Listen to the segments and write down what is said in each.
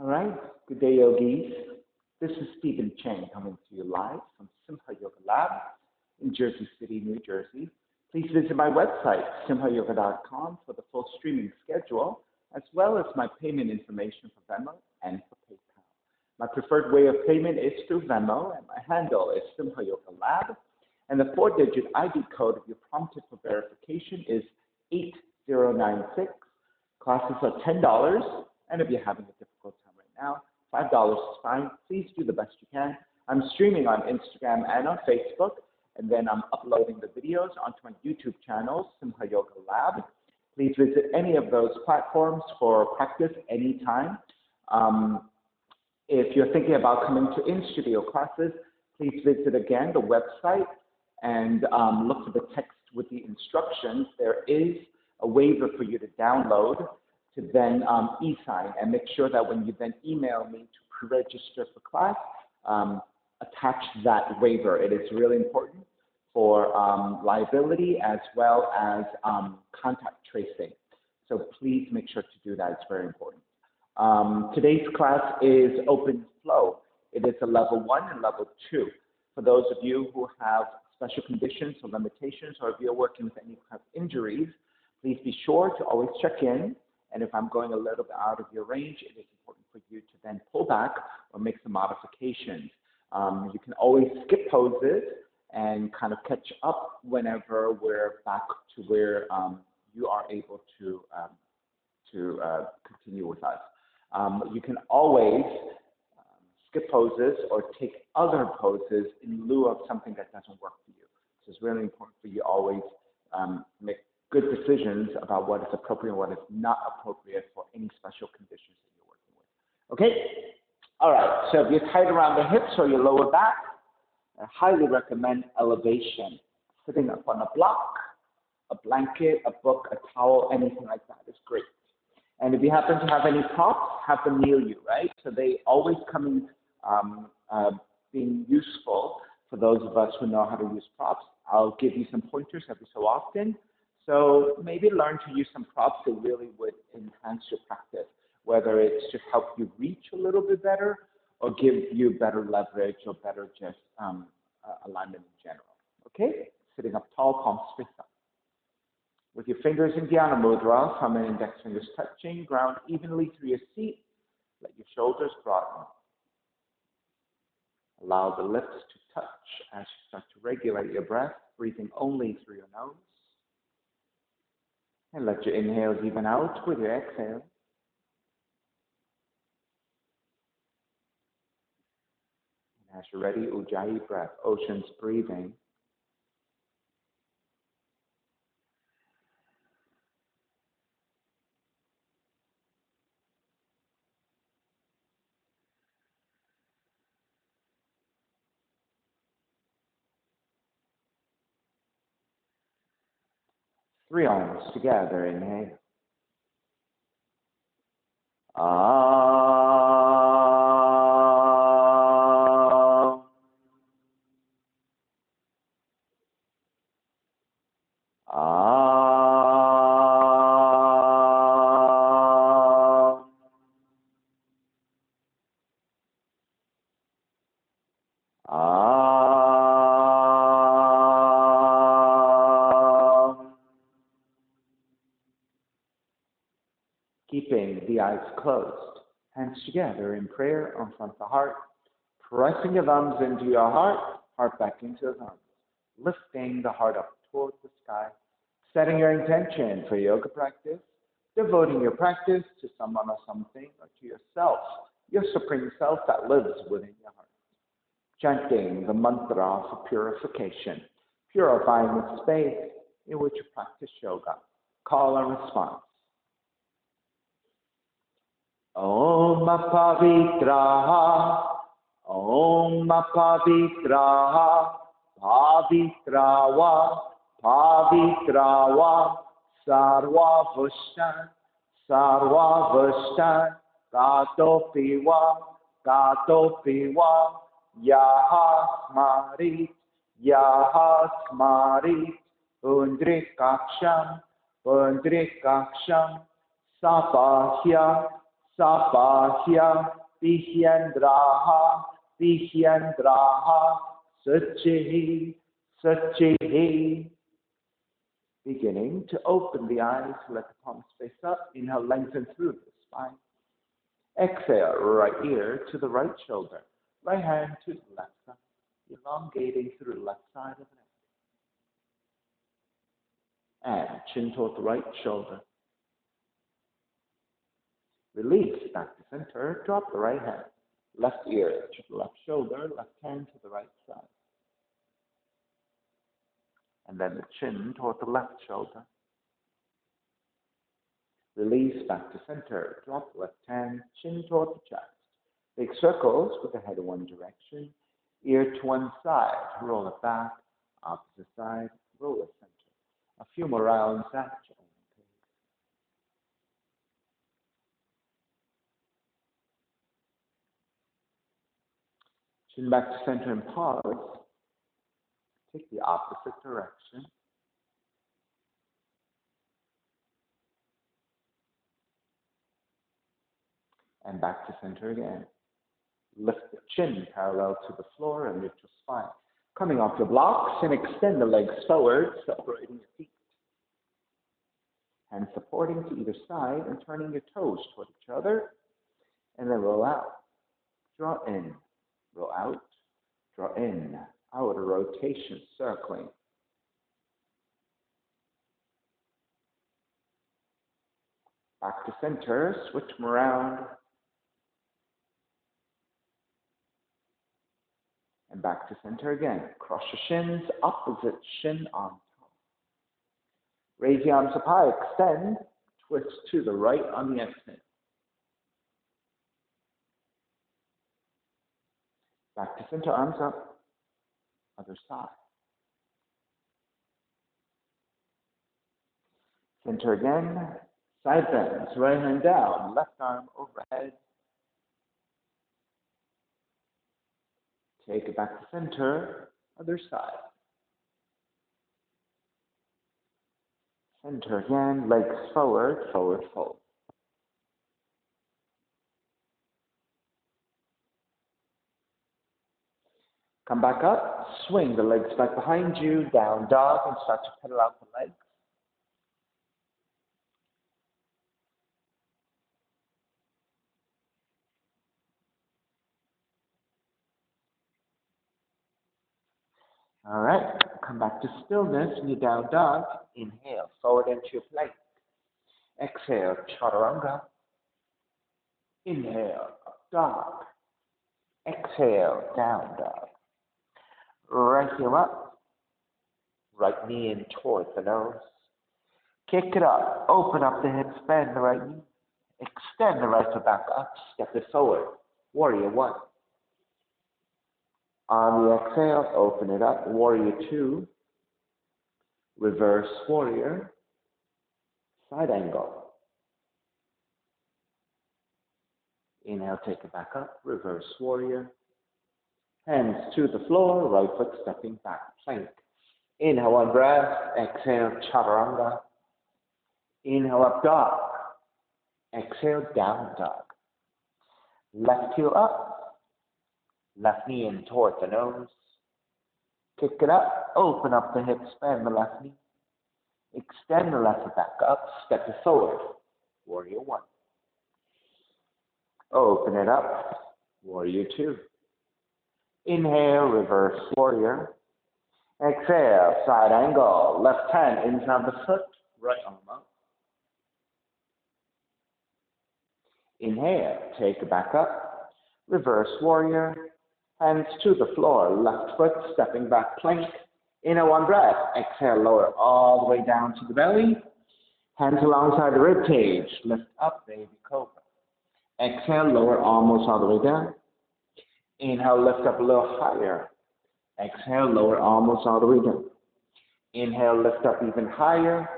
All right. Good day, yogis. This is Stephen Chang coming to you live from Simha Yoga Lab in Jersey City, New Jersey. Please visit my website, simhayoga.com, for the full streaming schedule, as well as my payment information for Venmo and for PayPal. My preferred way of payment is through Venmo, and my handle is Simha Yoga Lab. And the 4-digit ID code, if you're prompted for verification, is 8096. Classes are $10, and if you're having a difficult time right now, $5 is fine. Please do the best you can. I'm streaming on Instagram and on Facebook, and then I'm uploading the videos onto my YouTube channel, Simha Yoga Lab. Please visit any of those platforms for practice anytime. If you're thinking about coming to in-studio classes, please visit again the website and look for the text with the instructions. There is a waiver for you to download to then e-sign, and make sure that when you then email me to pre-register for class, attach that waiver. It is really important for liability as well as contact tracing. So please make sure to do that. It's very important. Today's class is open flow. It is a level 1 and level 2. For those of you who have special conditions or limitations, or if you're working with any kind of injuries, please be sure to always check in. And if I'm going a little bit out of your range, it is important for you to then pull back or make some modifications. You can always skip poses and kind of catch up whenever we're back to where you are able to continue with us. You can always skip poses or take other poses in lieu of something that doesn't work for you. So it's really important for you always make good decisions about what is appropriate and what is not appropriate for any special conditions that you're working with. Okay? All right. So if you're tight around the hips or your lower back, I highly recommend elevation. Sitting up on a block, a blanket, a book, a towel, anything like that is great. And if you happen to have any props, have them near you, right? So they always come in being useful for those of us who know how to use props. I'll give you some pointers every so often. So maybe learn to use some props that really would enhance your practice, whether it's to help you reach a little bit better or give you better leverage or better just alignment in general. Okay? Sitting up tall, palms face up. With your fingers in Dhyana Mudra, thumb and index fingers touching, ground evenly through your seat. Let your shoulders broaden. Allow the lips to touch as you start to regulate your breath, breathing only through your nose. And let your inhales even out with your exhale. And as you're ready, Ujjayi breath, oceans breathing. Three arms together, inhale. Keeping the eyes closed, hands together in prayer in front of the heart, pressing your thumbs into your heart, heart back into the thumbs, lifting the heart up towards the sky, setting your intention for yoga practice, devoting your practice to someone or something, or to yourself, your supreme self that lives within your heart. Chanting the mantra for purification, purifying the space in which you practice yoga. Call and response. Om Pavitraha, Om Pavitraha, Pavitrawa, Pavitrawa, Sarva Vushtan, Sarva Vushtan, Gato Piwa, Yaha Smarit, Pundrikaksham, Sapahya, Sapahya Vihyandraha Vihyandraha Sachihi Sachihi. Beginning to open the eyes, let the palms face up. Inhale, lengthen through the spine. Exhale, right ear to the right shoulder, right hand to the left side, elongating through the left side of the neck. And chin toward the right shoulder. Release back to center, drop the right hand, left ear to the left shoulder, left hand to the right side. And then the chin toward the left shoulder. Release back to center, drop the left hand, chin toward the chest. Big circles with the head in one direction, ear to one side, roll it back, opposite side, roll it center. A few more rounds at your own pace. Chin back to center and pause. Take the opposite direction. And back to center again. Lift the chin parallel to the floor and lift your spine. Coming off your blocks and extend the legs forward, separating your feet. Hands supporting to either side and turning your toes toward each other. And then roll out. Draw in. Roll out. Draw in. Outer rotation, circling. Back to center, switch them around. And back to center again. Cross your shins, opposite shin on top. Raise the arms up high, extend, twist to the right on the exhale. Back to center, arms up, other side. Center again, side bends, right hand down, left arm overhead. Take it back to center, other side. Center again, legs forward, forward fold. Come back up, swing the legs back behind you, down dog, and start to pedal out the legs. All right, come back to stillness in your down dog. Inhale, forward into your plank. Exhale, chaturanga. Inhale, up dog. Exhale, down dog. Right heel up. Right knee in toward the nose. Kick it up. Open up the hips, bend the right knee. Extend the right foot back up. Step it forward. Warrior one. On the exhale, open it up. Warrior two. Reverse warrior. Side angle. Inhale, take it back up. Reverse warrior. Hands to the floor. Right foot stepping back. Plank. Inhale, one breath. Exhale, chaturanga. Inhale, up dog. Exhale, down dog. Left heel up. Left knee in toward the nose. Kick it up. Open up the hips. Bend the left knee. Extend the left foot back up. Step it forward. Warrior one. Open it up. Warrior two. Inhale, reverse warrior. Exhale, side angle. Left hand inside the foot. Right arm up. Inhale, take it back up. Reverse warrior. Hands to the floor. Left foot stepping back plank. Inhale, one breath. Exhale, lower all the way down to the belly. Hands alongside the rib cage. Lift up, baby cobra. Exhale, lower almost all the way down. Inhale, lift up a little higher. Exhale, lower almost all the way down. Inhale, lift up even higher.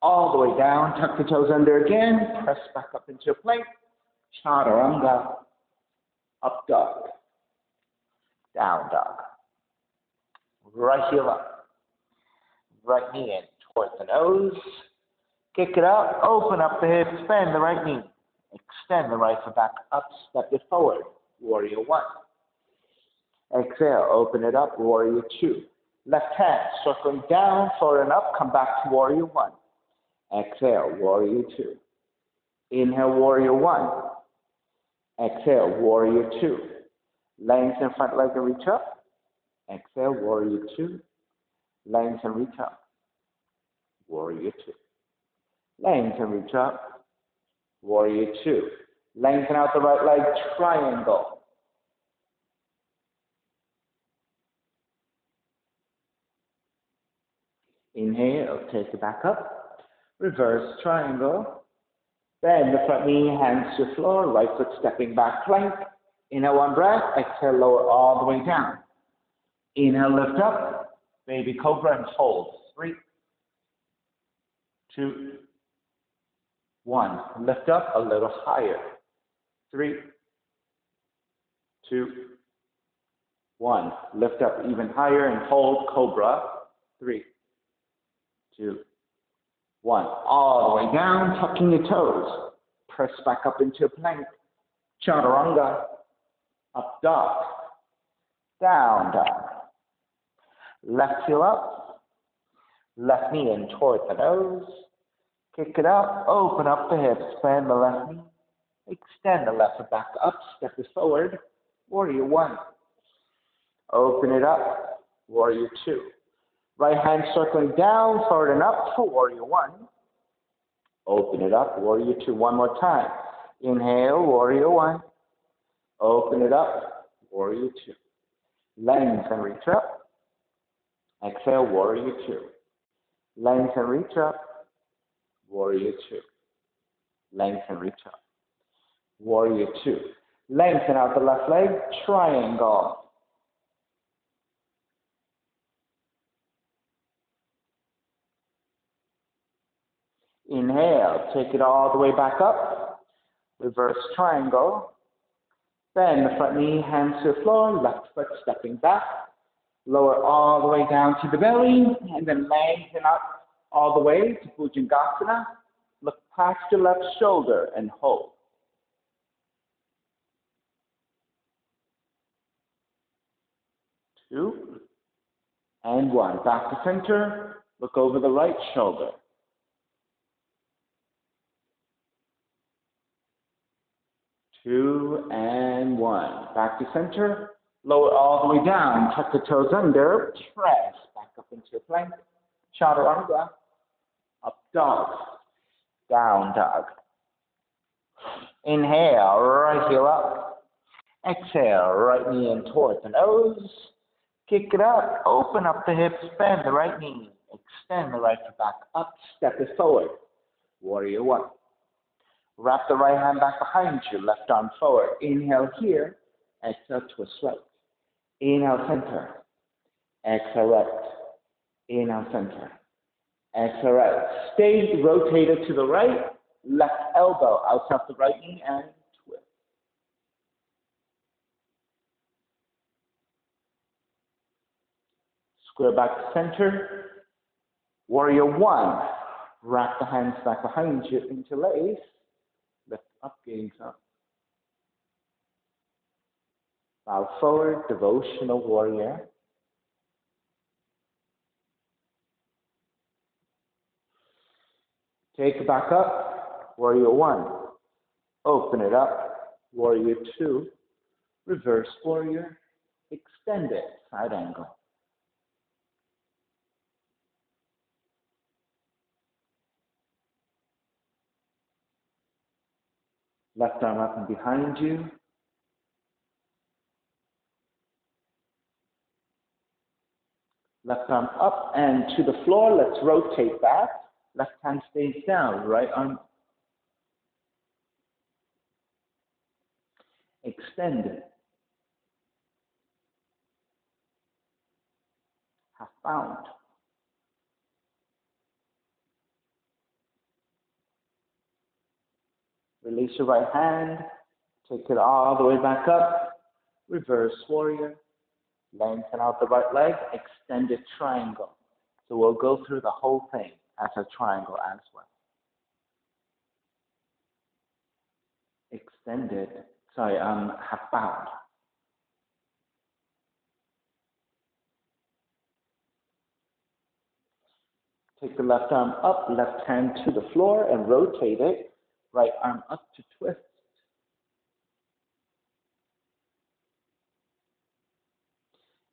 All the way down. Tuck the toes under again. Press back up into your plank. Chaturanga. Up dog. Down dog. Right heel up. Right knee in towards the nose. Kick it out. Open up the hips. Bend the right knee. Extend the right foot back up, step it forward. Warrior one. Exhale, open it up, warrior two. Left hand circling down, forward and up, come back to warrior one. Exhale, warrior two. Inhale, warrior one. Exhale, warrior two. Lengthen front leg and reach up. Exhale, warrior two. Lengthen, reach up. Warrior two. Lengthen, reach up. Warrior two. Lengthen out the right leg, triangle. Inhale, take it back up. Reverse triangle. Bend the front knee, hands to the floor, right foot stepping back, plank. Inhale, one breath. Exhale, lower all the way down. Inhale, lift up. Baby cobra and hold. 3, 2, 1. Lift up a little higher. 3, 2, 1. Lift up even higher and hold cobra. 3, 2, 1. All the way down, tucking your toes. Press back up into a plank. Chaturanga. Up dog. Down dog. Left heel up. Left knee in toward the nose. Kick it up. Open up the hips. Bend the left knee. Extend the left foot back up. Step it forward. Warrior one. Open it up. Warrior two. Right hand circling down, forward and up for warrior one. Open it up, warrior two. One more time. Inhale, warrior one. Open it up, warrior two. Lengthen, reach up. Exhale, warrior two. Lengthen, reach up. Warrior two. Lengthen, reach up. Warrior two. Lengthen out the left leg, triangle. Inhale, take it all the way back up. Reverse triangle. Bend the front knee, hands to the floor, left foot stepping back. Lower all the way down to the belly, and then lengthen up all the way to Bhujangasana. Look past your left shoulder and hold. 2, and 1. Back to center. Look over the right shoulder. 2, and 1. Back to center. Lower all the way down. Tuck the toes under. Press back up into a plank. Chaturanga. Up dog. Down dog. Inhale, right heel up. Exhale, right knee in toward the nose. Kick it up. Open up the hips. Bend the right knee. Extend the right foot back up. Step it forward. Warrior one. Wrap the right hand back behind you. Left arm forward. Inhale here. Exhale, twist right. Inhale, center. Exhale, right. Inhale, center. Exhale, right. Stay rotated to the right. Left elbow outside the right knee and twist. Square back to center. Warrior one. Wrap the hands back behind you, interlace. Lift up, gaze up. Bow forward, devotional warrior. Take it back up, warrior one. Open it up, warrior two. Reverse warrior. Extend it, side angle. Left arm up and behind you. Left arm up and to the floor. Let's rotate back. Left hand stays down. Right arm extend it. Half bound. Release your right hand. Take it all the way back up. Reverse warrior. Lengthen out the right leg. Extended triangle. So we'll go through the whole thing as a triangle as well. extended, half bound. Take the left arm up, left hand to the floor and rotate it. Right arm up to twist.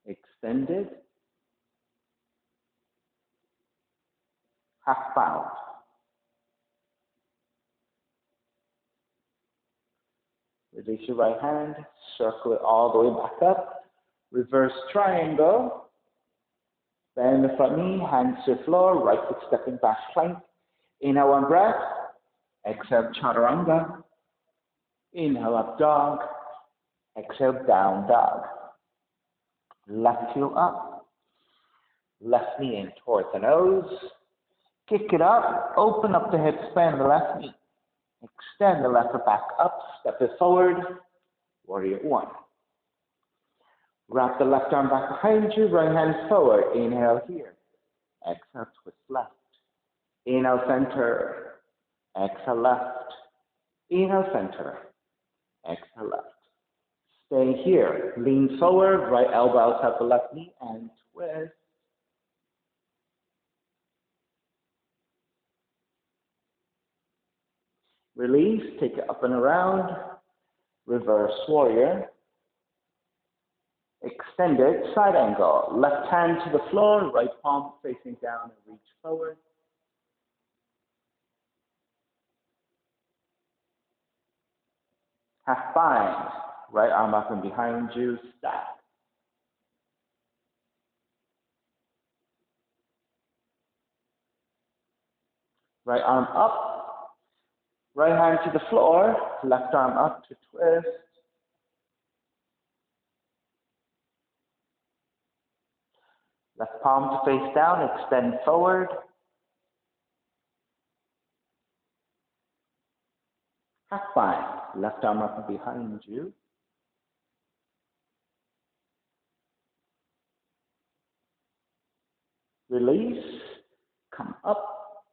Extended, half bound. Release your right hand, circle it all the way back up. Reverse triangle. Bend the front knee, hands to the floor, right foot stepping back plank. Inhale, one breath. Exhale, chaturanga. Inhale, up dog. Exhale, down dog. Left heel up. Left knee in towards the nose. Kick it up. Open up the hips, bend the left knee. Extend the left foot back up. Step it forward. Warrior one. Wrap the left arm back behind you. Right hand forward. Inhale here. Exhale, twist left. Inhale, center. Exhale, left. Inhale, center. Exhale, left. Stay here. Lean forward. Right elbow outside the left knee and twist. Release. Take it up and around. Reverse warrior. Extended side angle. Left hand to the floor. Right palm facing down and reach forward. Half bind. Right arm up and behind you. Stack. Right arm up. Right hand to the floor. Left arm up to twist. Left palm to face down. Extend forward. Half bind. Left arm up and behind you. Release. Come up.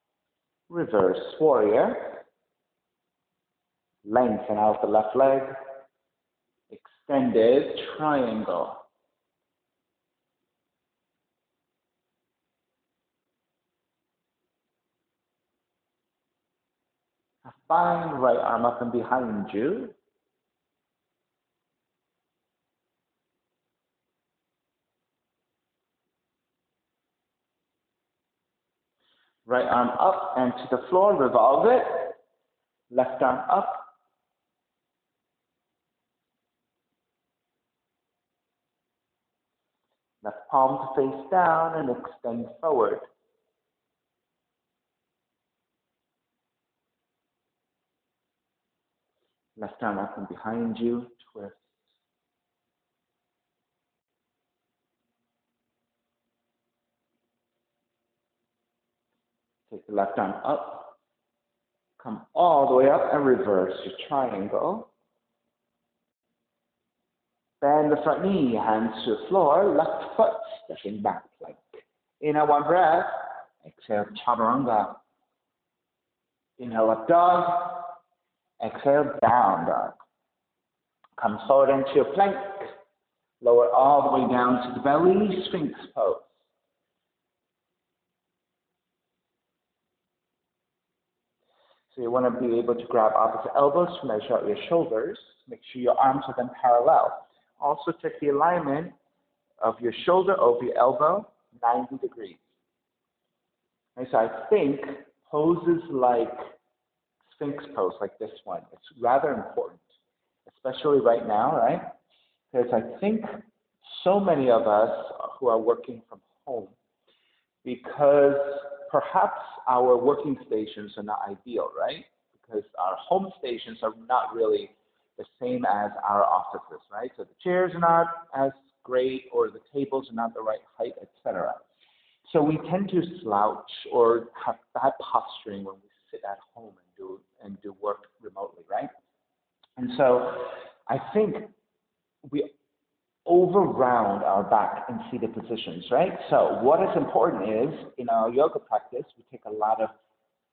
Reverse warrior. Lengthen out the left leg. Extended triangle. Half bind. Right arm up and behind you. Right arm up and to the floor, revolve it. Left arm up. Left palm to face down and extend forward. Left arm up and behind you, twist. Take the left arm up. Come all the way up and reverse your triangle. Bend the front knee, hands to the floor, left foot stepping back plank. Inhale, one breath. Exhale, chaturanga. Inhale, up dog. Exhale, down dog. Come forward into your plank. Lower all the way down to the belly, Sphinx pose. So you want to be able to grab opposite elbows to measure out your shoulders. Make sure your arms are then parallel. Also check the alignment of your shoulder over your elbow, 90 degrees. And so I think poses like Sphinx pose, like this one, it's rather important, especially right now, right? Because I think so many of us who are working from home, because perhaps our working stations are not ideal, right? Because our home stations are not really the same as our offices, right? So the chairs are not as great, or the tables are not the right height, etc. So we tend to slouch or have bad posturing when we sit at home and do work remotely, right? And so I think we over-round our back in seated positions, right? So what is important is, in our yoga practice, we take a lot of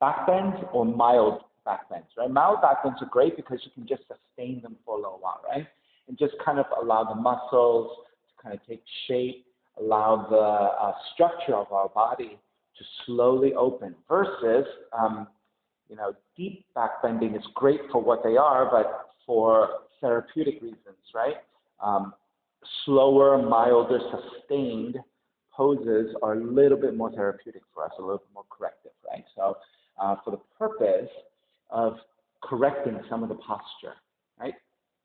back bends or mild back bends, right? Mild back bends are great because you can just sustain them for a little while, right? And just kind of allow the muscles to kind of take shape, allow the structure of our body to slowly open versus, deep back bending is great for what they are, but for therapeutic reasons, right? Slower, milder, sustained poses are a little bit more therapeutic for us, a little bit more corrective, right? So for the purpose of correcting some of the posture, right?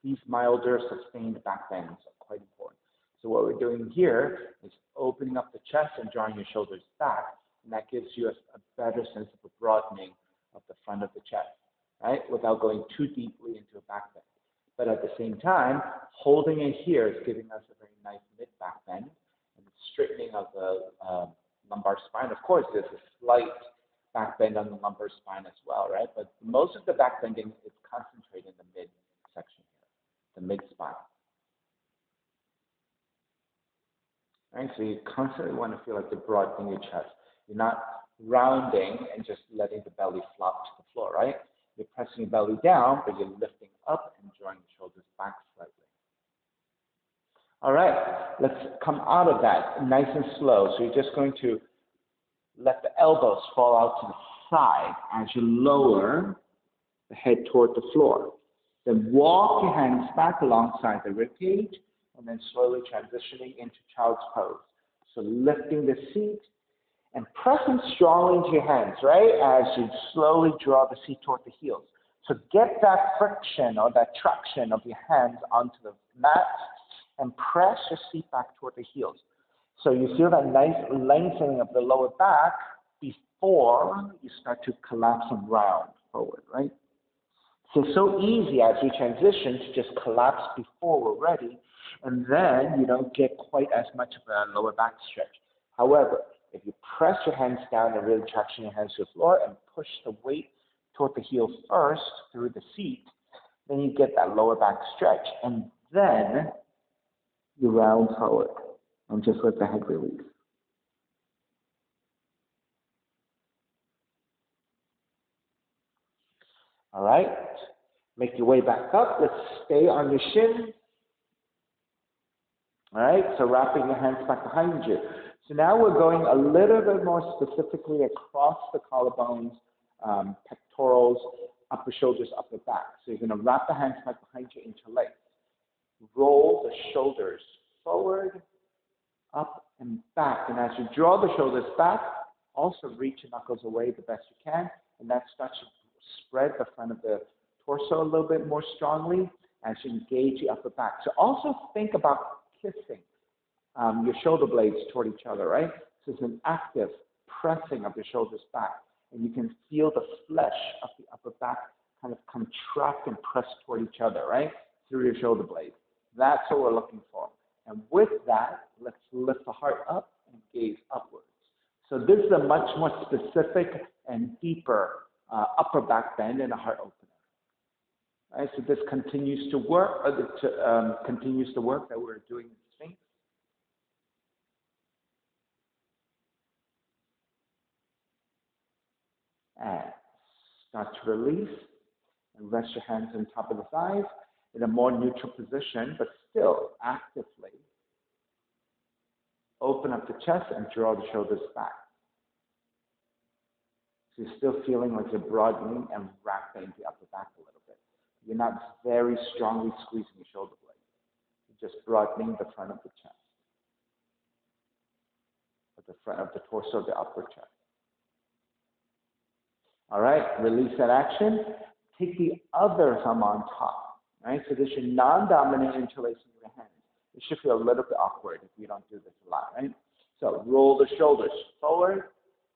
These milder, sustained back bends are quite important. So what we're doing here is opening up the chest and drawing your shoulders back, and that gives you a better sense of a broadening of the front of the chest, right? Without going too deeply into a back bend. But at the same time, holding it here is giving us a very nice mid-back bend and the straightening of the lumbar spine. Of course, there's a slight back bend on the lumbar spine as well, right? But most of the back bending is concentrated in the midsection here, the mid-spine. Right? So you constantly want to feel like you're broadening your chest. You're not rounding and just letting the belly flop to the floor, right? You're pressing your belly down, but you're lifting up and drawing your shoulders back slightly. All right, let's come out of that nice and slow. So you're just going to let the elbows fall out to the side as you lower the head toward the floor. Then walk your hands back alongside the rib cage and then slowly transitioning into child's pose. So lifting the seat and pressing strongly into your hands, right, as you slowly draw the seat toward the heels. So get that friction or that traction of your hands onto the mat and press your seat back toward the heels. So you feel that nice lengthening of the lower back before you start to collapse and round forward, right? So it's so easy as we transition to just collapse before we're ready, and then you don't get quite as much of a lower back stretch. However, if you press your hands down and really traction your hands to the floor and push the weight toward the heel first through the seat, then you get that lower back stretch. And then you round forward and just let the head release. All right, make your way back up. Let's stay on your shin. All right, so wrapping your hands back behind you. So now we're going a little bit more specifically across the collarbones, pectorals, upper shoulders, upper back. So you're going to wrap the hands back behind you, interlace. Roll the shoulders forward, up, and back. And as you draw the shoulders back, also reach your knuckles away the best you can. And that starts to spread the front of the torso a little bit more strongly as you engage the upper back. So also think about kissing your shoulder blades toward each other, right? So it's an active pressing of the shoulders back. And you can feel the flesh of the upper back kind of contract and press toward each other, right? Through your shoulder blades. That's what we're looking for. And with that, let's lift the heart up and gaze upwards. So this is a much more specific and deeper upper back bend and a heart opener. Right? So this continues to work, continues the work that we're doing in Sphinx. And start to release and rest your hands on top of the thighs in a more neutral position, but still actively open up the chest and draw the shoulders back. So you're still feeling like you're broadening and wrapping the upper back a little bit. You're not very strongly squeezing your shoulder blades. You're just broadening the front of the chest, or the front of the torso, the upper chest. All right, release that action. Take the other thumb on top, right? So this is your non-dominant interlacing of your hands. It should feel a little bit awkward if you don't do this a lot, right? So roll the shoulders forward,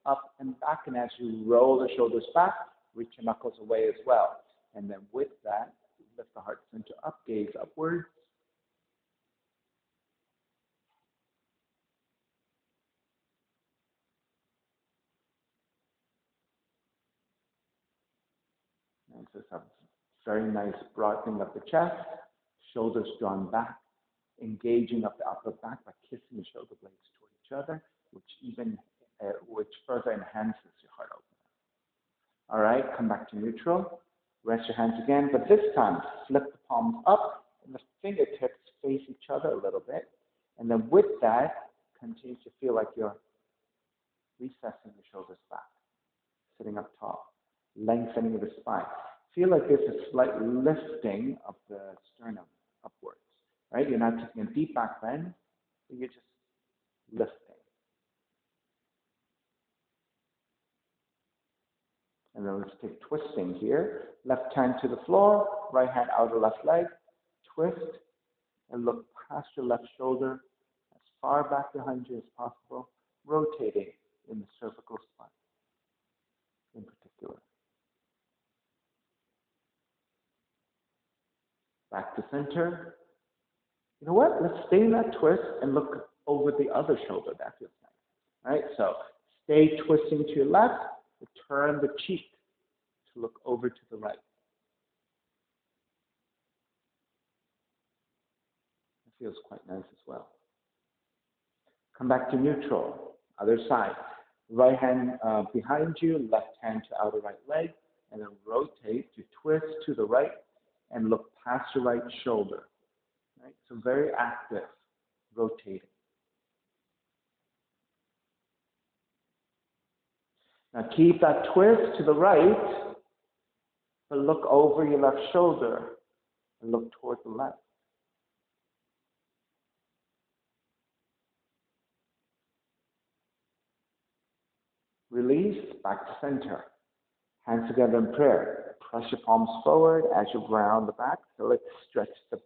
up and back, and as you roll the shoulders back, reach your knuckles away as well. And then with that, lift the heart center up, gaze upward. And so it's a very nice broadening of the chest, shoulders drawn back, engaging of the upper back by kissing the shoulder blades toward each other, which further enhances your heart opener. All right, come back to neutral. Rest your hands again, but this time flip the palms up and the fingertips face each other a little bit. And then with that, continue to feel like you're recessing the shoulders back, sitting up tall, lengthening the spine. Feel like there's a slight lifting of the sternum upwards, right? You're not taking a deep back bend, but you're just lifting. And then let's take twisting here. Left hand to the floor, right hand outer left leg, twist, and look past your left shoulder as far back behind you as possible, rotating in the cervical spine in particular. Back to center. You know what? Let's stay in that twist and look over the other shoulder. That feels nice. All right, so stay twisting to your left, but turn the cheek to look over to the right. It feels quite nice as well. Come back to neutral, other side. Right hand behind you, left hand to outer right leg, and then rotate to twist to the right and look past your right shoulder. Right? So very active, rotating. Now keep that twist to the right, but look over your left shoulder and look toward the left. Release, back to center. Hands together in prayer. Press your palms forward as you ground the back. So let's stretch the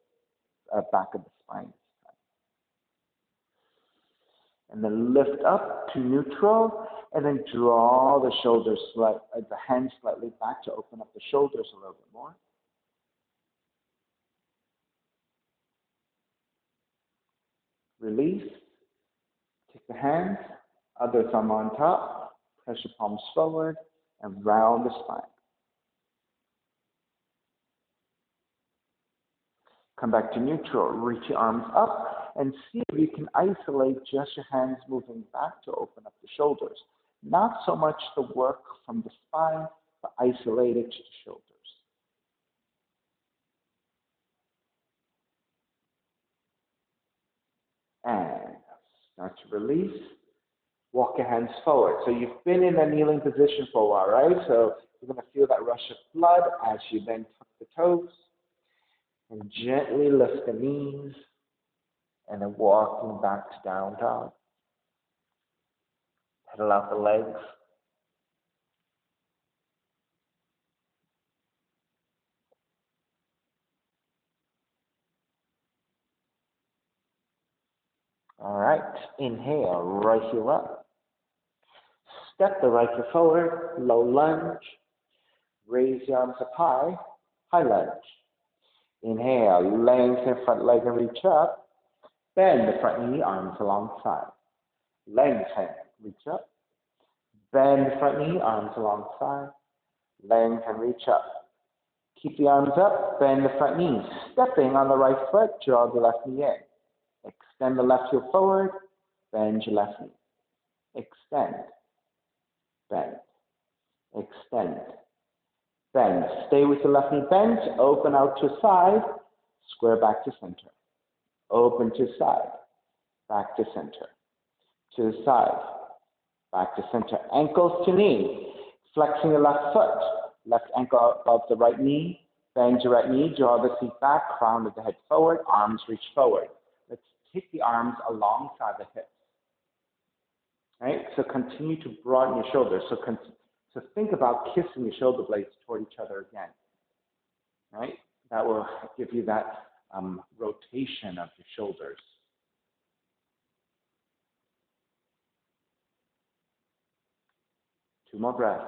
back of the spine. And then lift up to neutral, and then draw the shoulders, the hands slightly back to open up the shoulders a little bit more. Release. Take the hands, other thumb on top. Press your palms forward and round the spine. Come back to neutral. Reach your arms up and see if you can isolate just your hands moving back to open up the shoulders. Not so much the work from the spine, but isolate it to the shoulders. And start to release. Walk your hands forward. So you've been in a kneeling position for a while, right? So you're going to feel that rush of blood as you then tuck the toes and gently lift the knees and then walking back to down dog. Pedal out the legs. All right, inhale, right heel up. Step the right foot forward, low lunge. Raise your arms up high, high lunge. Inhale, lengthen front leg and reach up. Bend the front knee, arms alongside. Lengthen, reach up. Bend the front knee, arms alongside. Lengthen, reach up. Keep the arms up, bend the front knee. Stepping on the right foot, draw the left knee in. Extend the left heel forward, bend your left knee. Extend, bend, extend, bend. Stay with the left knee bent, open out to side, square back to center. Open to side, back to center. To the side, back to center. Ankles to knee, flexing the left foot, left ankle above the right knee, bend your right knee, draw the feet back, crown of the head forward, arms reach forward. Let's take the arms alongside the hips. Right? So continue to broaden your shoulders. So think about kissing your shoulder blades toward each other again. Right? That will give you that rotation of your shoulders. Two more breaths.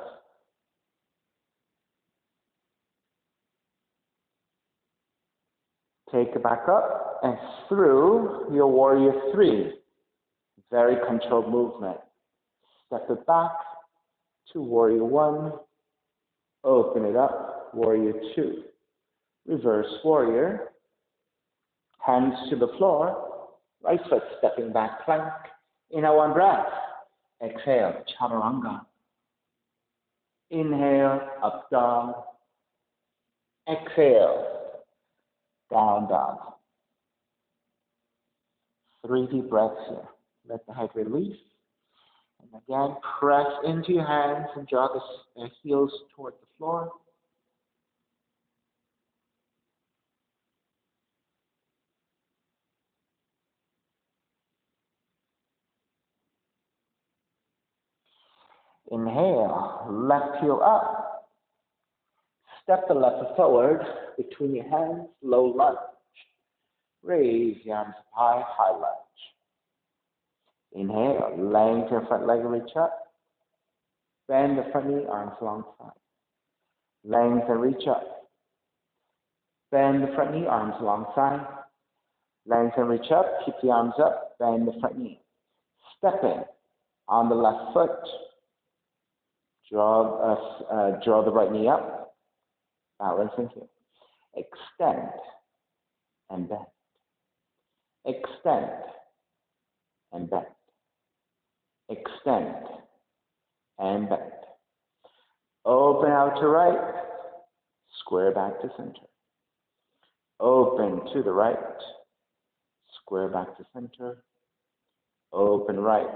Take it back up and through your warrior three. Very controlled movement. Step it back to warrior one. Open it up, warrior two. Reverse warrior. Hands to the floor. Right foot stepping back, plank. Inhale, one breath. Exhale, chaturanga. Inhale, up dog. Exhale, down dog. 3 deep breaths here. Let the head release. And again, press into your hands and draw the heels toward the floor. Inhale, left heel up. Step the left foot forward between your hands, low lunge. Raise your arms up high, high lunge. Inhale, lengthen your front leg, reach up. Bend the front knee, arms alongside. Lengthen, reach up. Bend the front knee, arms alongside. Lengthen, reach up, keep the arms up, bend the front knee. Step in on the left foot. Draw the right knee up. Balance in here. Extend and bend. Extend and bend. Extend and bend. Open out to right. Square back to center. Open to the right. Square back to center. Open right.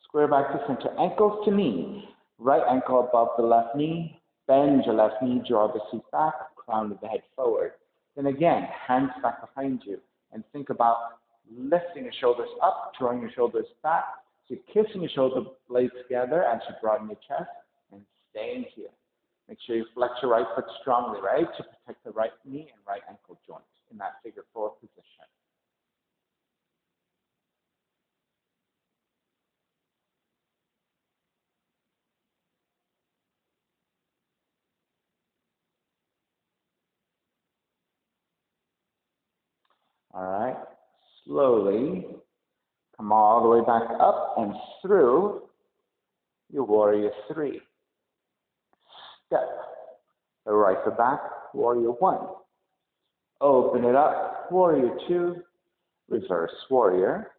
Square back to center. Ankles to knee. Right ankle above the left knee. Bend your left knee. Draw the seat back. Crown of the head forward. Then again, hands back behind you. And think about lifting your shoulders up, drawing your shoulders back. So you're kissing your shoulder blades together as you broaden your chest. And staying here. Make sure you flex your right foot strongly, right? To protect the right knee and right ankle joints in that figure 4 position. All right. Slowly come all the way back up and through your warrior 3. Step the right foot back, warrior 1. Open it up, warrior 2. Reverse warrior.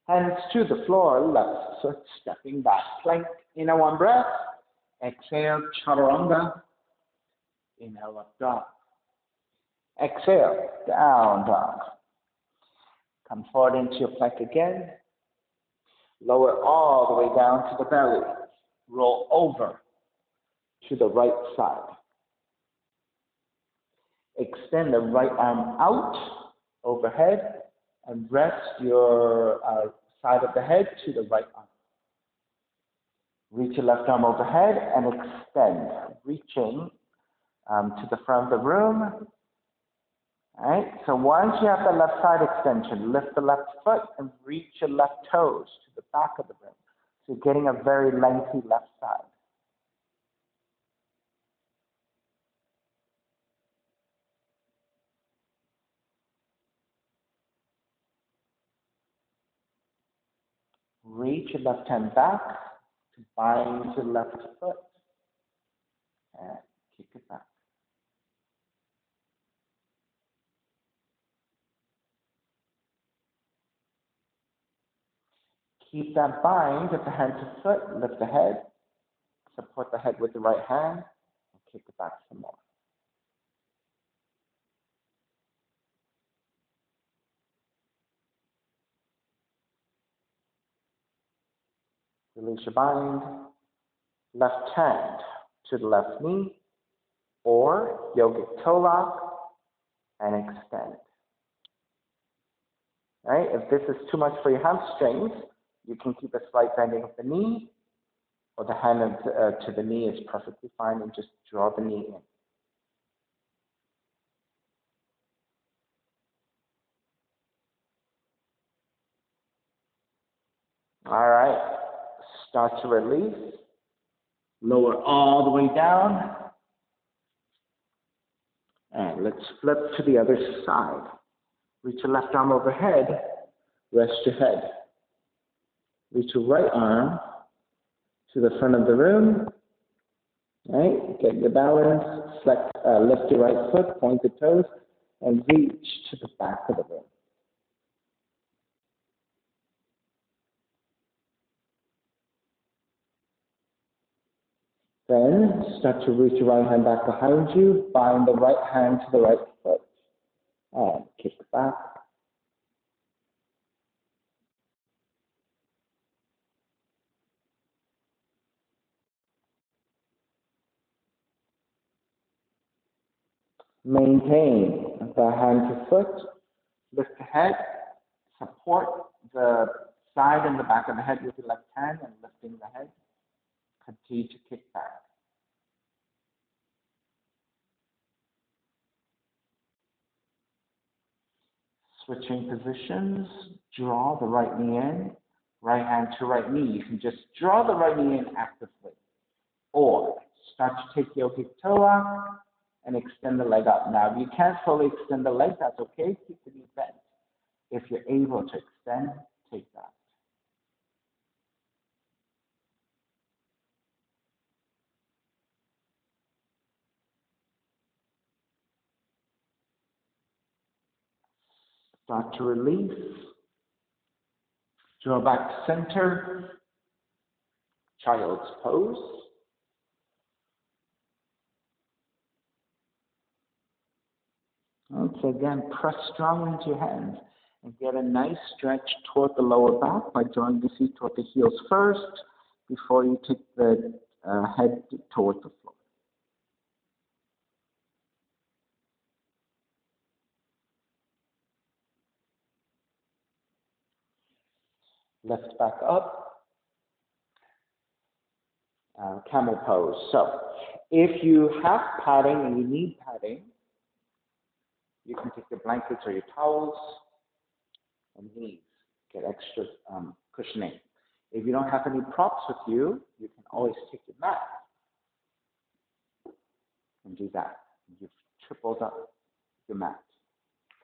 Hands to the floor, left foot stepping back. Plank, inhale 1 breath. Exhale, chaturanga. Inhale, up dog. Exhale, down dog. Come forward into your plank again. Lower all the way down to the belly. Roll over to the right side. Extend the right arm out overhead and rest your side of the head to the right arm. Reach your left arm overhead and extend, reaching to the front of the room. All right, so once you have the left side extension, lift the left foot and reach your left toes to the back of the room. So you're getting a very lengthy left side. Reach your left hand back to bind your left foot and kick it back. Keep that bind at the hand to foot, lift the head, support the head with the right hand, and kick it back some more. Release your bind, left hand to the left knee, or yogic toe lock, and extend. All right, if this is too much for your hamstrings, you can keep a slight bending of the knee, or the hand to the knee is perfectly fine, and just draw the knee in. All right, start to release. Lower all the way down. And let's flip to the other side. Reach your left arm overhead. Rest your head. Reach your right arm to the front of the room. All right, get your balance. Lift your right foot, point the toes, and reach to the back of the room. Then start to reach your right hand back behind you, bind the right hand to the right foot, and kick back. Maintain the hand to foot, lift the head, support the side and the back of the head with your left hand and lifting the head. Continue to kick back. Switching positions, draw the right knee in, right hand to right knee. You can just draw the right knee in actively. Or start to take yogic toe out and extend the leg up. Now, if you can't fully extend the leg, that's okay. Keep the knee bent. If you're able to extend, take that. Start to release. Draw back to center. Child's pose. So again, press strongly into your hands and get a nice stretch toward the lower back by drawing the feet toward the heels first before you take the head toward the floor. Lift back up. Camel pose. So if you have padding and you need padding, you can take your blankets or your towels and knees. Get extra cushioning. If you don't have any props with you, you can always take your mat and do that. You've tripled up your mat.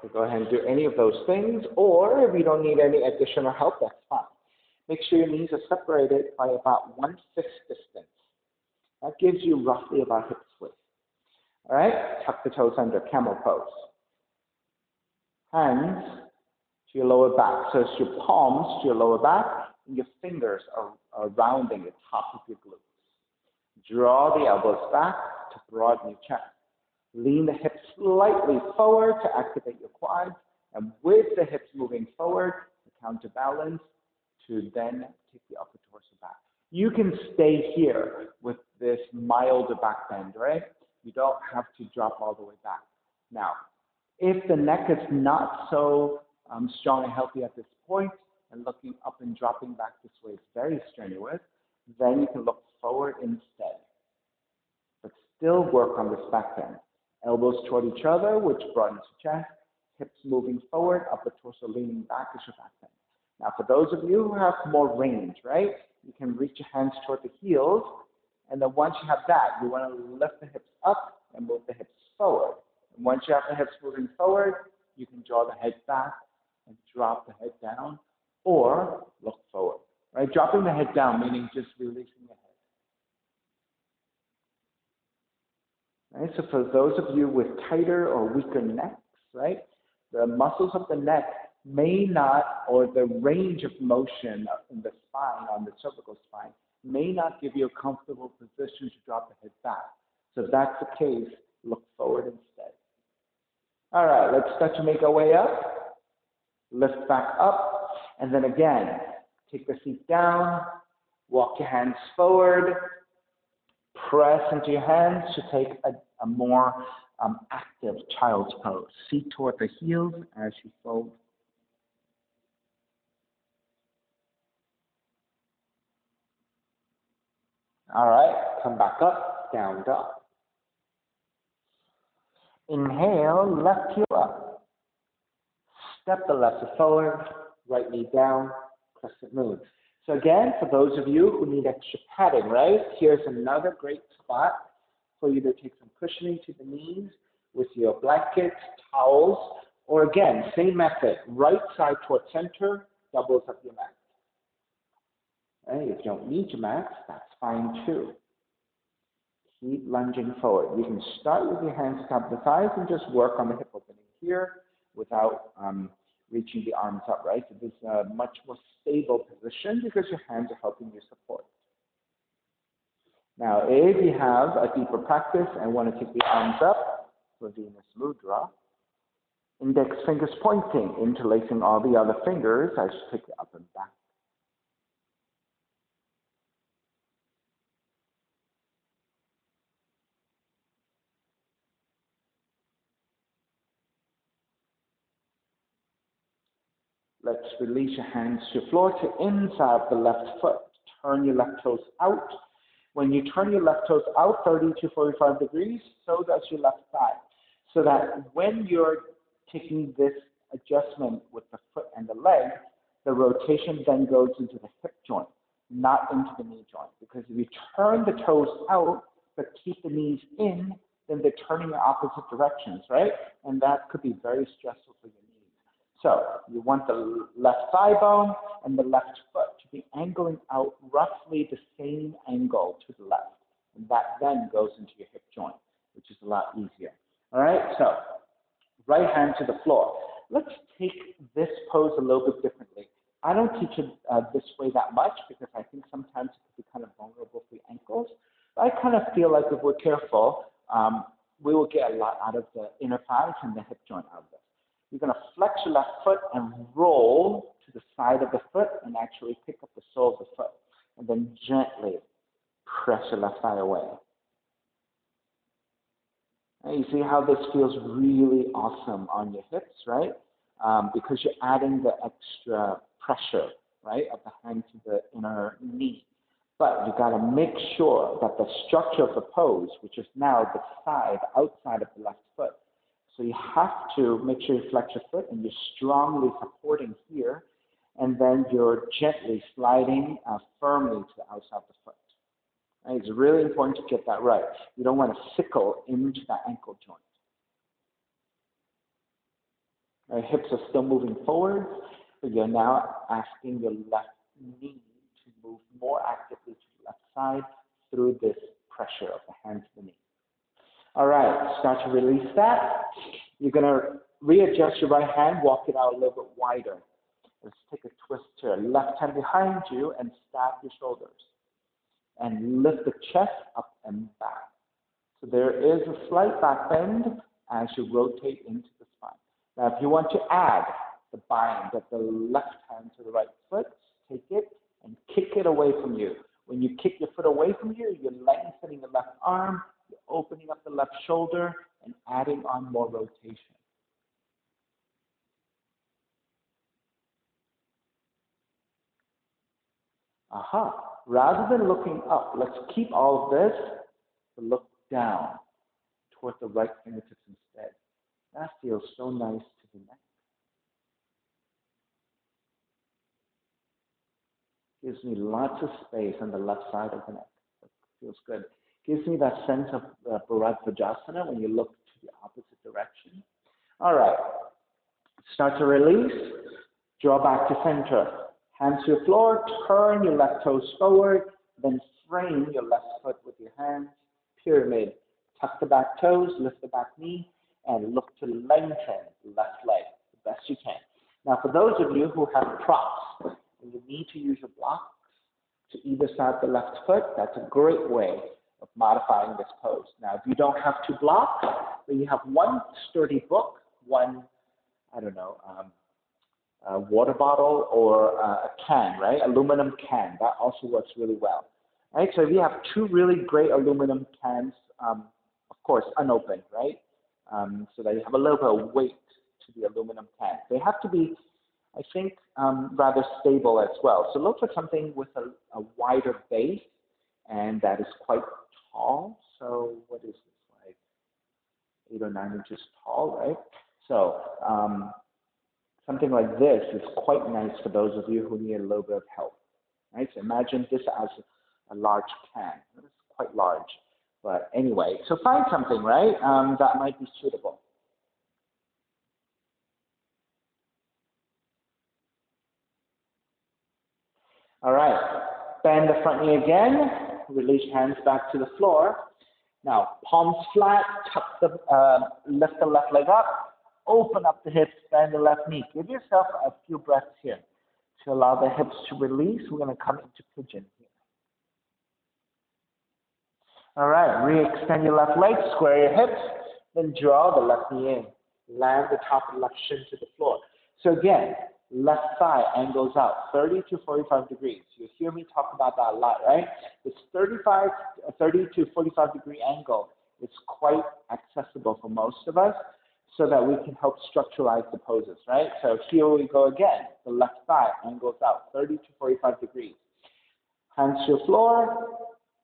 So go ahead and do any of those things, or if you don't need any additional help, that's fine. Make sure your knees are separated by about 1/5 distance. That gives you roughly about hip width. All right, tuck the toes under, camel pose. Hands to your lower back. So it's your palms to your lower back, and your fingers are rounding the top of your glutes. Draw the elbows back to broaden your chest. Lean the hips slightly forward to activate your quads, and with the hips moving forward, to counterbalance, to then take the upper torso back. You can stay here with this milder back bend, right? You don't have to drop all the way back. Now, if the neck is not so strong and healthy at this point, and looking up and dropping back this way is very strenuous, then you can look forward instead. But still work on this back bend. Elbows toward each other, which broadens your chest. Hips moving forward, upper torso leaning back is your back bend. Now, for those of you who have more range, right, you can reach your hands toward the heels, and then once you have that, you want to lift the hips up and move the hips forward. And once you have the hips moving forward, you can draw the head back and drop the head down, or look forward. Right, dropping the head down, meaning just releasing the head. Right, so for those of you with tighter or weaker necks, right, the muscles of the neck may not, or the range of motion in the spine, on the cervical spine, may not give you a comfortable position to drop the head back. So if that's the case, look forward instead. All right, let's start to make our way up. Lift back up, and then again, take the feet down, walk your hands forward, press into your hands to take a more active child's pose. Feet toward the heels as you fold. All right, come back up, down dog. Inhale, left heel up. Step the left foot forward, right knee down, crescent moon. So again, for those of you who need extra padding, right, here's another great spot for you to take some cushioning to the knees with your blankets, towels, or again, same method, right side toward center, doubles up your mat. Right? If you don't need your mat, that's fine too. Keep lunging forward. You can start with your hands atop the thighs and just work on the hip opening here without reaching the arms up, right? So this is a much more stable position because your hands are helping you support. Now, if you have a deeper practice and want to take the arms up for Venus Mudra, index fingers pointing, interlacing all the other fingers as you take it up and back. Let's release your hands to the floor to inside the left foot. Turn your left toes out. When you turn your left toes out 30 to 45 degrees, so does your left thigh. So that when you're taking this adjustment with the foot and the leg, the rotation then goes into the hip joint, not into the knee joint. Because if you turn the toes out but keep the knees in, then they're turning in opposite directions, right? And that could be very stressful for your knees. So you want the left thigh bone and the left foot to be angling out roughly the same angle to the left. And that then goes into your hip joint, which is a lot easier. All right, so right hand to the floor. Let's take this pose a little bit differently. I don't teach it this way that much because I think sometimes it could be kind of vulnerable for the ankles. But I kind of feel like if we're careful, we will get a lot out of the inner thighs and the hip joint out of this. You're going to flex your left foot and roll to the side of the foot and actually pick up the sole of the foot. And then gently press your left thigh away. And you see how this feels really awesome on your hips, right? Because you're adding the extra pressure, right, of the hand to the inner knee. But you got to make sure that the structure of the pose, which is now the side, outside of the left foot, so you have to make sure you flex your foot and you're strongly supporting here, and then you're gently sliding firmly to the outside of the foot. Right? It's really important to get that right. You don't want to sickle into that ankle joint. Right? Hips are still moving forward, but you're now asking your left knee to move more actively to the left side through this pressure of the hand to the knee. All right, start to release that. You're going to readjust your right hand, walk it out a little bit wider. Let's take a twist here. Left hand behind you and stab your shoulders. And lift the chest up and back. So there is a slight back bend as you rotate into the spine. Now, if you want to add the bind of the left hand to the right foot, take it and kick it away from you. When you kick your foot away from you, you're lengthening the left arm, you're opening up the left shoulder, and adding on more rotation. Aha. Rather than looking up, let's keep all of this, but look down toward the right fingertips instead. That feels so nice to the neck. Gives me lots of space on the left side of the neck. That feels good. Gives me that sense of Bharadvajasana when you look to the opposite direction. All right. Start to release. Draw back to center. Hands to the floor. Turn your left toes forward. Then frame your left foot with your hands. Pyramid. Tuck the back toes. Lift the back knee. And look to lengthen the left leg the best you can. Now, for those of you who have props, and you need to use your blocks to either side of the left foot, that's a great way of modifying this pose. Now, if you don't have two blocks, then you have one sturdy book, one, I don't know, a water bottle or a can, right? Aluminum can. That also works really well. Right? So if you have two really great aluminum cans, of course, unopened, right? So that you have a little bit of weight to the aluminum can. They have to be, I think, rather stable as well. So look for something with a wider base and that is quite tall. So what is this, like 8 or 9 inches tall, right? So something like this is quite nice for those of you who need a little bit of help, right? So imagine this as a large can. It's quite large. But anyway, so find something, right, that might be suitable. All right, bend the front knee again, release hands back to the floor. Now, palms flat, lift the left leg up, open up the hips, bend the left knee. Give yourself a few breaths here to allow the hips to release. We're going to come into pigeon here. All right, re-extend your left leg, square your hips, then draw the left knee in. Land the top of the left shin to the floor. So again, left thigh angles out 30 to 45 degrees. You hear me talk about that a lot, right? This 30 to 45 degree angle is quite accessible for most of us so that we can help structuralize the poses, right? So here we go again. The left thigh angles out 30 to 45 degrees. Hands to the floor,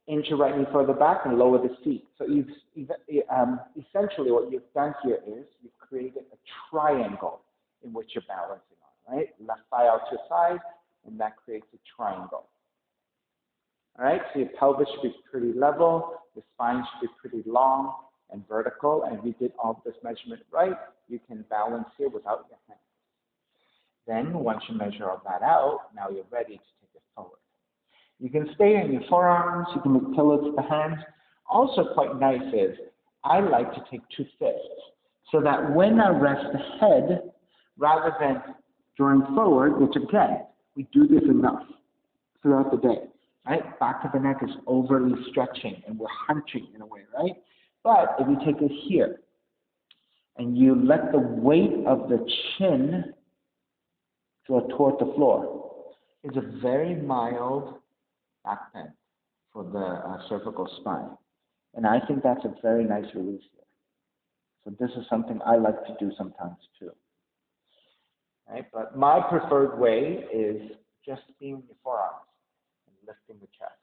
inch your right knee further back and lower the seat. So essentially what you've done here is you've created a triangle in which you're balancing on, right? Left thigh out to the side, and that creates a triangle. All right, so your pelvis should be pretty level, the spine should be pretty long and vertical, and if you did all this measurement right, you can balance here without your hands. Then once you measure all that out, now you're ready to take it forward. You can stay in your forearms, you can make pillows to the hands. Also quite nice is, I like to take 2/5 so that when I rest the head, rather than drawing forward, which again, we do this enough throughout the day, right? Back of the neck is overly stretching and we're hunching in a way, right? But if you take it here and you let the weight of the chin go toward the floor, it's a very mild back bend for the cervical spine. And I think that's a very nice release here. So this is something I like to do sometimes too. Right? But my preferred way is just being in your forearms and lifting the chest.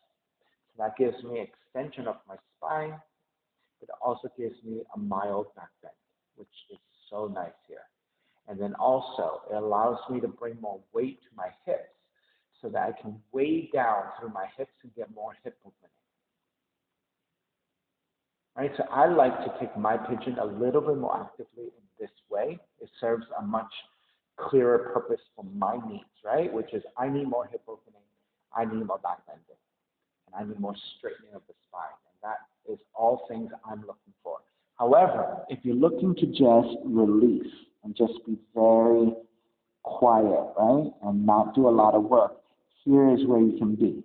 So that gives me extension of my spine, but it also gives me a mild back bend, which is so nice here. And then also, it allows me to bring more weight to my hips so that I can weigh down through my hips and get more hip movement. Right, so I like to take my pigeon a little bit more actively in this way. It serves a much clearer purpose for my needs, right? Which is I need more hip opening, I need more back bending, and I need more straightening of the spine. And that is all things I'm looking for. However, if you're looking to just release and just be very quiet, right, and not do a lot of work, here is where you can be.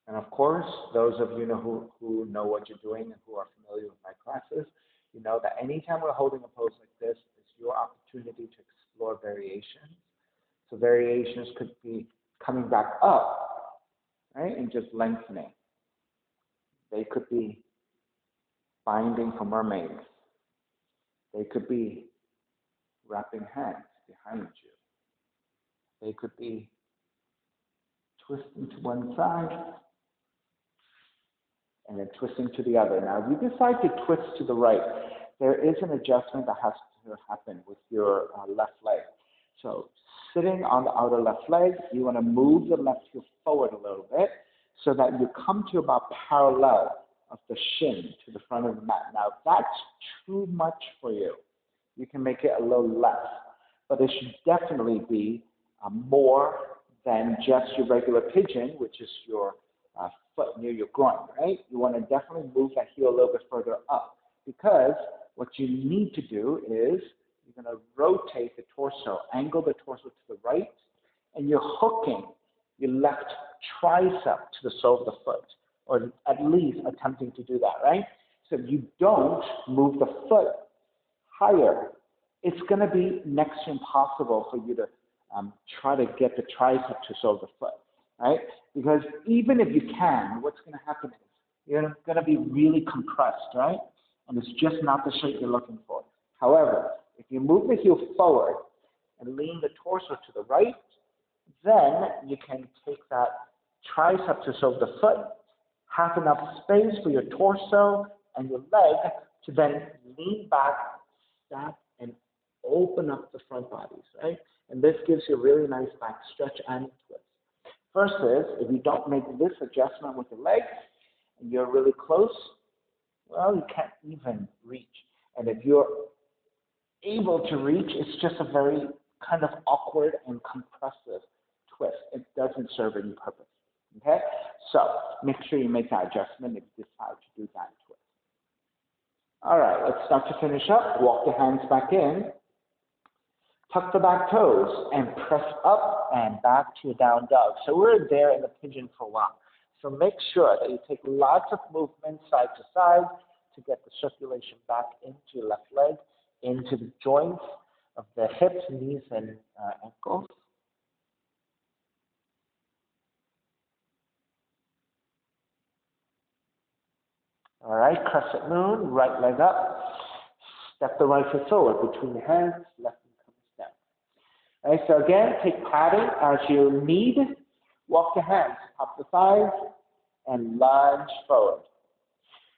And of course, those of you who know what you're doing and who are familiar with my classes, you know that anytime we're holding a pose like this, it's your opportunity to explore variations. So variations could be coming back up, right, and just lengthening. They could be binding for mermaids. They could be wrapping hands behind you. They could be twisting to one side and then twisting to the other. Now, if you decide to twist to the right, there is an adjustment that has to happen with your left leg. So sitting on the outer left leg, you want to move the left heel forward a little bit so that you come to about parallel of the shin to the front of the mat. Now, if that's too much for you, you can make it a little less, but it should definitely be more than just your regular pigeon, which is your foot near your groin, right? You want to definitely move that heel a little bit further up because what you need to do is you're going to rotate the torso, angle the torso to the right, and you're hooking your left tricep to the sole of the foot, or at least attempting to do that, right? So if you don't move the foot higher, it's going to be next to impossible for you to try to get the tricep to sole of the foot, right? Because even if you can, what's going to happen is you're going to be really compressed, right? And it's just not the shape you're looking for. However, if you move the heel forward and lean the torso to the right, then you can take that tricep to sole of the foot, have enough space for your torso and your leg to then lean back, stop, and open up the front bodies, right? And this gives you a really nice back stretch and twist. First is, if you don't make this adjustment with the legs and you're really close, well, you can't even reach. And if you're able to reach, it's just a very kind of awkward and compressive twist. It doesn't serve any purpose, okay? So make sure you make that adjustment if you decide to do that twist. All right, let's start to finish up. Walk the hands back in. Tuck the back toes and press up and back to a down dog. So we're there in the pigeon for a while. So make sure that you take lots of movement side to side to get the circulation back into your left leg, into the joints of the hips, knees, and ankles. All right, crescent moon, right leg up. Step the right foot forward between your hands, left knee comes down. All right, so again, take padding as you need. Walk your hands up the thighs and lunge forward.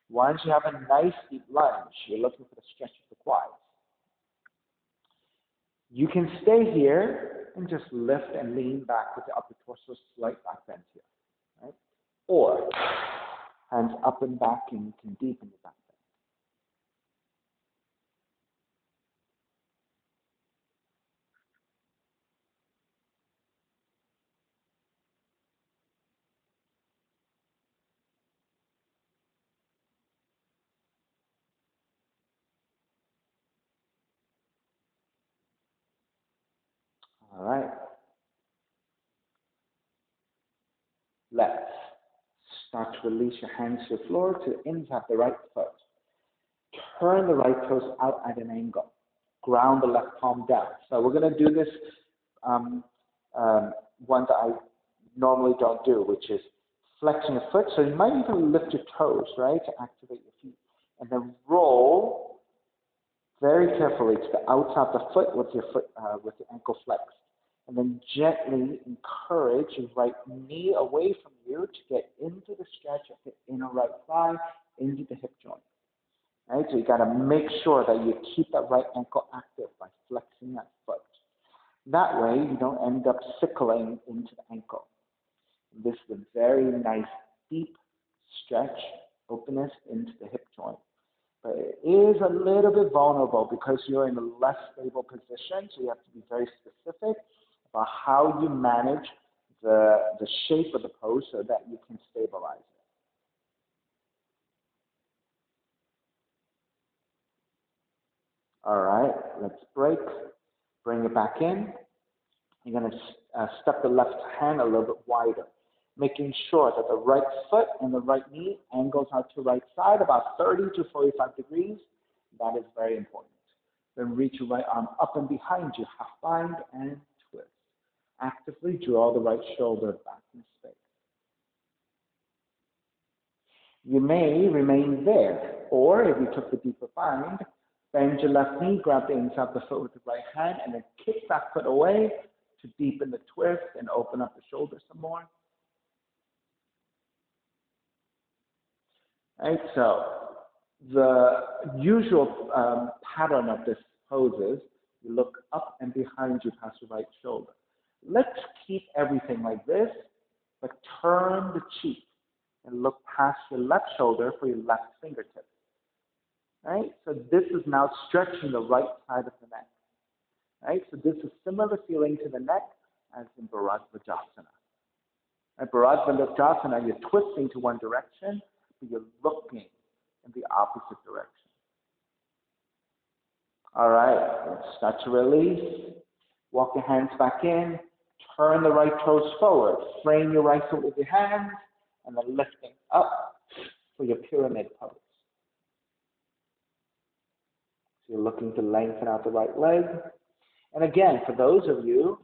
Once you have a nice deep lunge, you're looking for the stretch of the quads. You can stay here and just lift and lean back with the upper torso, slight back bend here. Right? Or hands up and back, and you can deepen the back bend. All right. Let's start to release your hands to the floor to the inside the right foot. Turn the right toes out at an angle. Ground the left palm down. So we're going to do this one that I normally don't do, which is flexing your foot. So you might even lift your toes, right, to activate your feet. And then roll very carefully to the outside of the foot with your ankle flexed. And then gently encourage your right knee away from you to get into the stretch of the inner right thigh, into the hip joint. Right? So you got to make sure that you keep that right ankle active by flexing that foot. That way you don't end up sickling into the ankle. This is a very nice deep stretch, openness into the hip joint. But it is a little bit vulnerable because you're in a less stable position, so you have to be very specific about how you manage the shape of the pose so that you can stabilize it. All right, let's break. Bring it back in. You're going to step the left hand a little bit wider, making sure that the right foot and the right knee angles out to right side about 30 to 45 degrees. That is very important. Then reach your right arm up and behind you, half bind and twist. Actively draw the right shoulder back in space. You may remain there, or if you took the deeper bind, bend your left knee, grab the inside of the foot with the right hand, and then kick that foot away to deepen the twist and open up the shoulder some more. Right, so the usual pattern of this pose is you look up and behind you past your right shoulder. Let's keep everything like this, but turn the cheek and look past your left shoulder for your left fingertip. Right? So this is now stretching the right side of the neck. Right? So this is similar feeling to the neck as in Bharadvajasana. At Bharadvajasana, you're twisting to one direction, but you're looking in the opposite direction. All right, let's start to release. Walk your hands back in. Turn the right toes forward. Frame your right foot with your hands, and then lifting up for your pyramid pose. So you're looking to lengthen out the right leg. And again, for those of you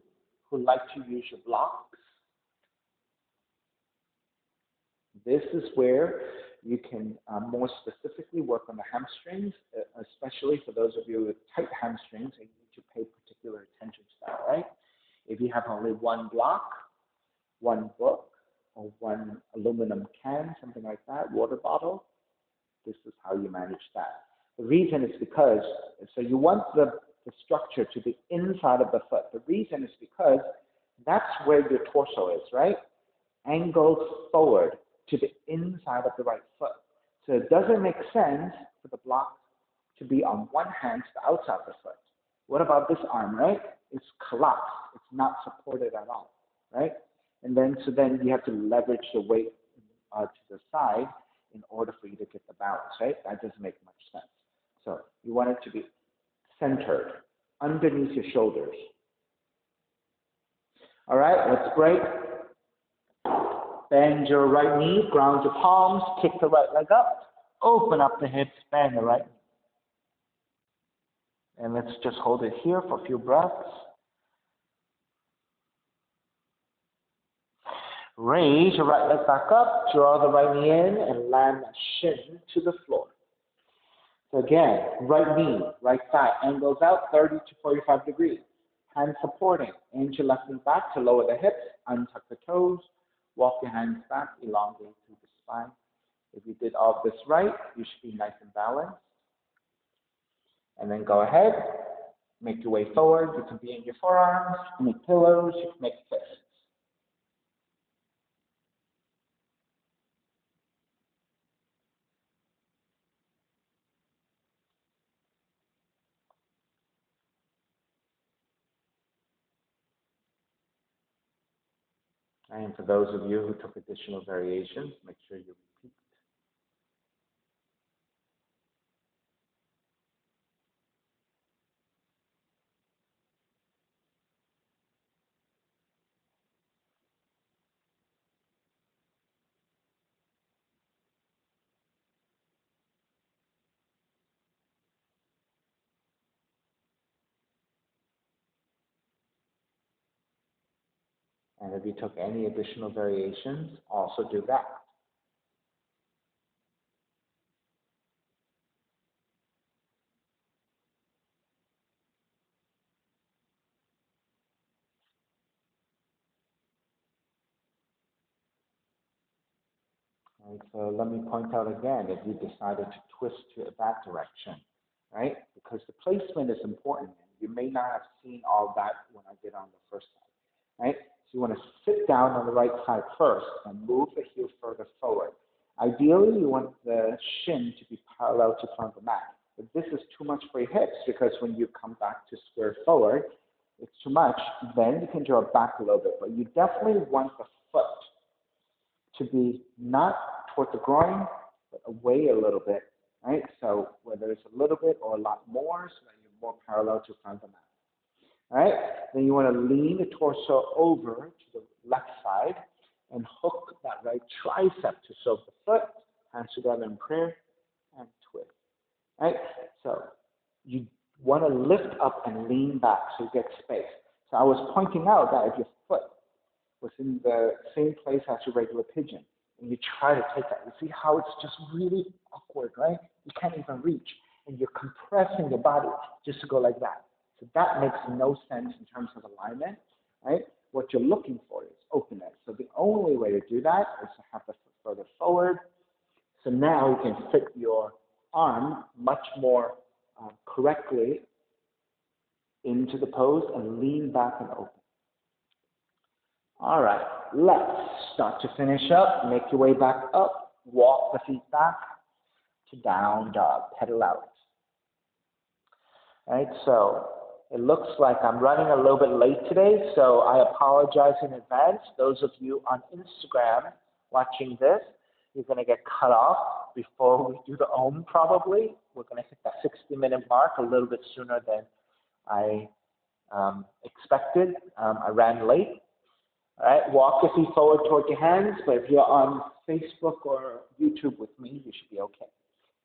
who like to use your blocks, this is where you can more specifically work on the hamstrings, especially for those of you with tight hamstrings, and you need to pay particular attention to that, right? If you have only one block, one book, or one aluminum can, something like that, water bottle, this is how you manage that. The reason is because, so you want the structure to be inside of the foot. The reason is because that's where your torso is, right? Angled forward to the inside of the right foot. So it doesn't make sense for the block to be on one hand to the outside of the foot. What about this arm, right? It's collapsed. It's not supported at all, right? And then, so then you have to leverage the weight to the side in order for you to get the balance, right? That doesn't make much sense. So you want it to be centered underneath your shoulders. All right, let's break. Bend your right knee, ground your palms, kick the right leg up, open up the hips, bend the right knee. And let's just hold it here for a few breaths. Raise your right leg back up, draw the right knee in, and land that shin to the floor. So again, right knee, right thigh angles out 30 to 45 degrees. Hands supporting. Inch your left knee back to lower the hips, untuck the toes, walk your hands back, elongate through the spine. If you did all of this right, you should be nice and balanced. And then go ahead, make your way forward. You can be in your forearms, you can make pillows, you can make fists. And for those of you who took additional variations, make sure you repeat. And if you took any additional variations, also do that. Right, so let me point out again, if you decided to twist to that direction, right? Because the placement is important. You may not have seen all that when I did on the first side, right? So you want to sit down on the right side first and move the heel further forward. Ideally, you want the shin to be parallel to front of the mat. But this is too much for your hips because when you come back to square forward, it's too much. Then you can draw it back a little bit. But you definitely want the foot to be not toward the groin, but away a little bit, right? So whether it's a little bit or a lot more, so that you're more parallel to front of the mat. All right? Then you want to lean the torso over to the left side and hook that right tricep to soak the foot, hands together in prayer, and twist. Right? So you want to lift up and lean back so you get space. So I was pointing out that if your foot was in the same place as your regular pigeon, and you try to take that, you see how it's just really awkward, right? You can't even reach, and you're compressing your body just to go like that. So that makes no sense in terms of alignment, right? What you're looking for is openness. So the only way to do that is to have the foot further forward. So now you can fit your arm much more correctly into the pose and lean back and open. All right, let's start to finish up. Make your way back up. Walk the feet back to down dog. Pedal out. All right, so it looks like I'm running a little bit late today, so I apologize in advance. Those of you on Instagram watching this, you're going to get cut off before we do the Om probably. We're going to hit that 60-minute mark a little bit sooner than I expected. I ran late. All right, walk your feet forward toward your hands, but if you're on Facebook or YouTube with me, you should be okay.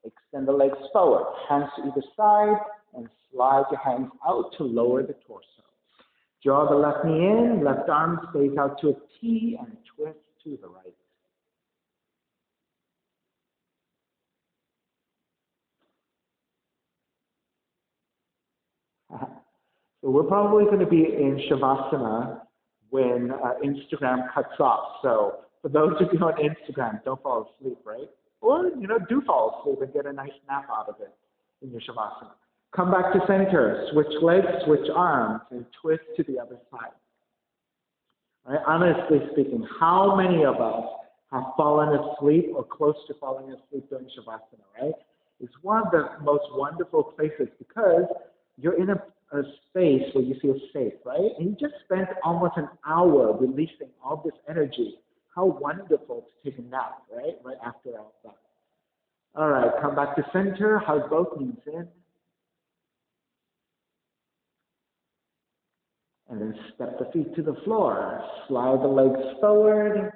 Extend the legs forward, hands to either side, and slide your hands out to lower the torso. Draw the left knee in, left arm stays out to a T, and twist to the right. So we're probably going to be in Shavasana when Instagram cuts off. So for those of you on Instagram, don't fall asleep, right? Or, do fall asleep and get a nice nap out of it in your Shavasana. Come back to center, switch legs, switch arms, and twist to the other side. Right? Honestly speaking, how many of us have fallen asleep or close to falling asleep during Shavasana, right? It's one of the most wonderful places because you're in a space where you feel safe, right? And you just spent almost an hour releasing all this energy. How wonderful to take a nap, right? Right after all that. All right, come back to center, hug both knees in. And then step the feet to the floor. Slide the legs forward.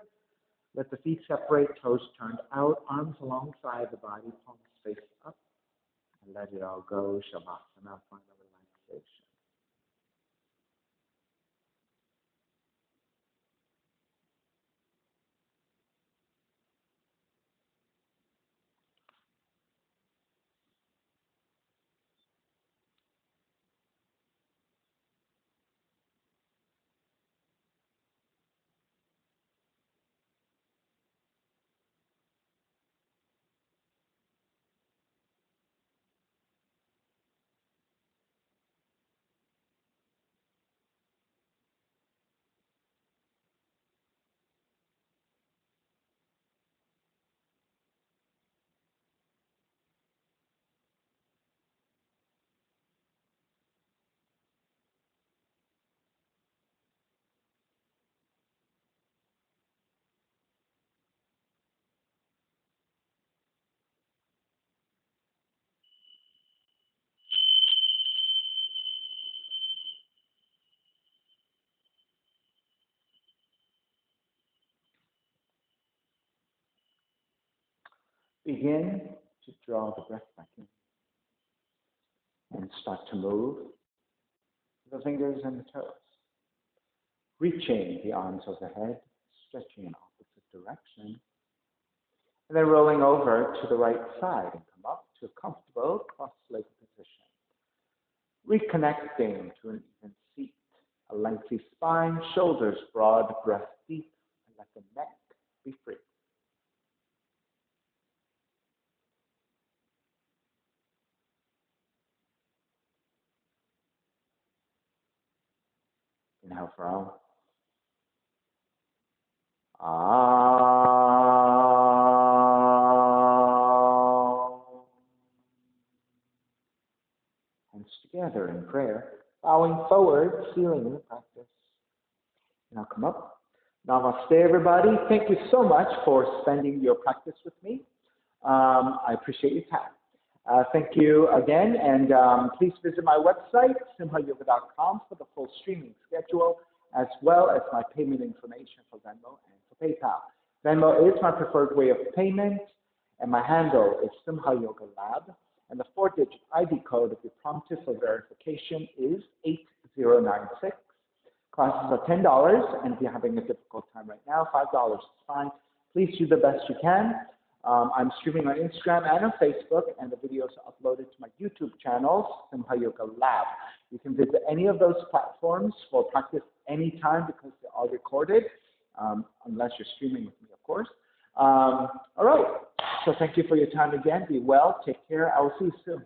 Let the feet separate, toes turned out, arms alongside the body, palms face up. And let it all go. Shavasana, final relaxation. Begin to draw the breath back in and start to move the fingers and the toes. Reaching the arms overhead, stretching in opposite direction, and then rolling over to the right side and come up to a comfortable cross-legged position. Reconnecting to an even seat, a lengthy spine, shoulders broad, breath deep, and let the neck be free. Inhale for all. Hands together in prayer, bowing forward, sealing in the practice. Now come up. Namaste, everybody. Thank you so much for spending your practice with me. I appreciate your time. Thank you again, and please visit my website, simhayoga.com, for the full streaming schedule, as well as my payment information for Venmo and for PayPal. Venmo is my preferred way of payment, and my handle is Simha Yoga Lab, and the 4-digit ID code, if you're prompted for verification, is 8096. Classes are $10, and if you're having a difficult time right now, $5 is fine. Please do the best you can. I'm streaming on Instagram and on Facebook, and the videos are uploaded to my YouTube channel, Simha Yoga Lab. You can visit any of those platforms for practice anytime because they're all recorded, unless you're streaming with me, of course. All right, so thank you for your time again. Be well, take care. I will see you soon.